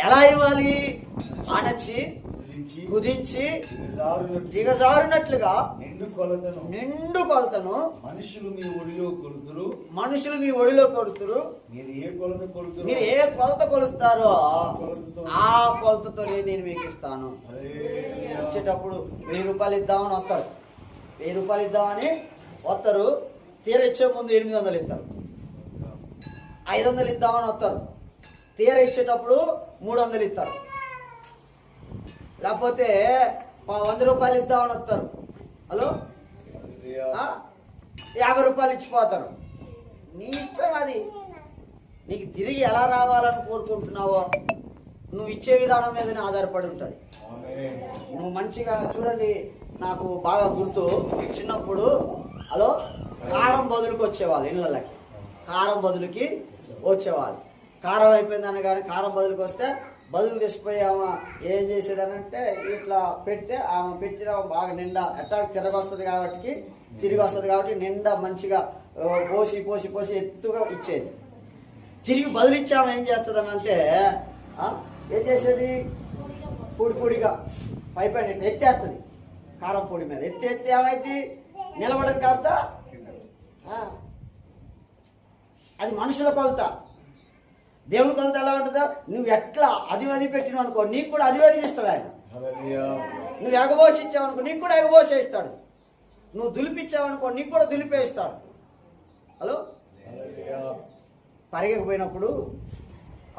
ఎలా ఇవ్వాలి? అణచి కుదించి దిగజారునట్లుగా నిండు కొలతను మనుషులు మీ ఒడిలో కొడుతురు. మీరు ఏ కొలత కొలుస్తారో ఆ కొలతతో నేను మీకు ఇస్తాను. వచ్చేటప్పుడు 1000 రూపాయలు ఇద్దామని వస్తారు, 1000 రూపాయలు ఇద్దామని వస్తారు. తీర ఇచ్చే ముందు 800 ఇస్తారు. 500 ఇద్దామని వస్తారు, తీర ఇచ్చేటప్పుడు 300 ఇస్తారు. లేకపోతే 100 రూపాయలు ఇద్దామని వస్తారు, హలో 50 రూపాయలు ఇచ్చిపోతారు. నీ ఇష్టం అది. నీకు తిరిగి ఎలా రావాలని కోరుకుంటున్నావో నువ్వు ఇచ్చే విధానం మీదనే ఆధారపడి ఉంటుంది. నువ్వు మంచిగా చూడండి, నాకు బాగా గుర్తు, చిన్నప్పుడు హలో కారం బదులుకి వచ్చేవాళ్ళు ఇళ్ళకి, కారం బదులుకి వచ్చేవాళ్ళు. కారం అయిపోయిందని కానీ కారం బదులుకి వస్తే బదులు తీసిపోయి ఆమె ఏం చేసేదనంటే ఇట్లా పెడితే ఆమె పెట్టిన బాగా నిండా ఎట్టా తిరిగి వస్తుంది కాబట్టి నిండా మంచిగా పోసి పోసి పోసి ఎత్తుగా ఇచ్చేది. తిరిగి బదులిచ్చాము ఏం చేస్తుందనంటే ఏం చేసేది, పొడి పొడిగా పైపైన ఎత్తేస్తుంది. కారం పొడి మీద ఎత్తి ఏమైంది, నిలబడదు కాస్త. అది మనుషుల కొలత. దేవుని కొలత ఎలా ఉంటుందో, నువ్వు ఎట్లా అది పెట్టినావు అనుకో నీకు కూడా అది ఇస్తాడు ఆయన. నువ్వు ఎగబోసి ఇచ్చావనుకో నీకు కూడా ఎగబోసే ఇస్తాడు. నువ్వు దులిపిచ్చావనుకో నీకు కూడా దులిపే ఇస్తాడు. హలో పరిగెకు పోయినప్పుడు,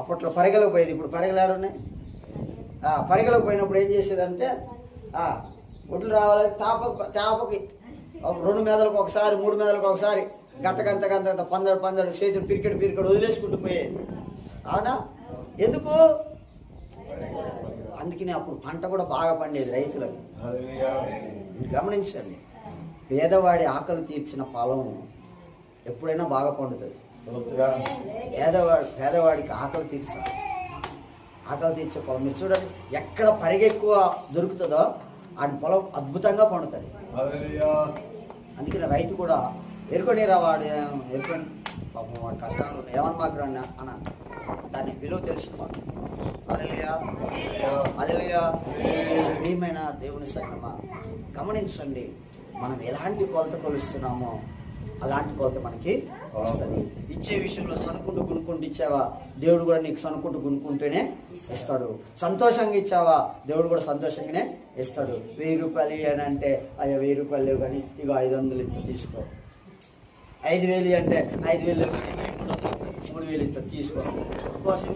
అప్పట్లో పరిగెలకు పోయేది, ఇప్పుడు పరిగెలు ఆడున్నాయి. పరిగెలకు పోయినప్పుడు ఏం చేసేదంటే ఒడ్లు రావాలి, తాపకి 2 మెదలకు ఒకసారి 3 మెదలకు ఒకసారి గంత పందడు చేతులు పిరికెడు వదిలేసుకుంటూ పోయేది. అవునా? ఎందుకు? అందుకనే అప్పుడు పంట కూడా బాగా పండేది రైతులకు. గమనించండి, పేదవాడి ఆకలి తీర్చిన పొలం ఎప్పుడైనా బాగా పండుతుంది. పేదవాడికి ఆకలి తీర్చే పొలం మీరు చూడండి, ఎక్కడ పరిగెక్కువ దొరుకుతుందో ఆ పొలం అద్భుతంగా పండుతుంది. అందుకని రైతు కూడా ఎరుకొని వాడు ఎరుకొని పాపం వాడు కష్టాలు ఏమని మాకు అన్న దాన్ని విలువ తెలుసుకోవాలి. హల్లెలూయా. ప్రియమైన దేవుని సంగమా, గమనించండి, మనం ఎలాంటి కొలత కొలుస్తున్నామో అలాంటి కొలత మనకి వస్తుంది. ఇచ్చే విషయంలో సనుకుంటూ గునుకుంటూ ఇచ్చావా, దేవుడు కూడా నీకు సనుకుంటూ గునుకుంటూనే ఇస్తాడు. సంతోషంగా ఇచ్చావా, దేవుడు కూడా సంతోషంగానే ఇస్తాడు. 1000 రూపాయలు అని అంటే అయ్యా 1000 రూపాయలు లేవు కానీ ఇగో 500 ఇస్తా తీసుకో. 5000 అంటే 5000 3,000 ఇస్తా తీసుకో. కోసం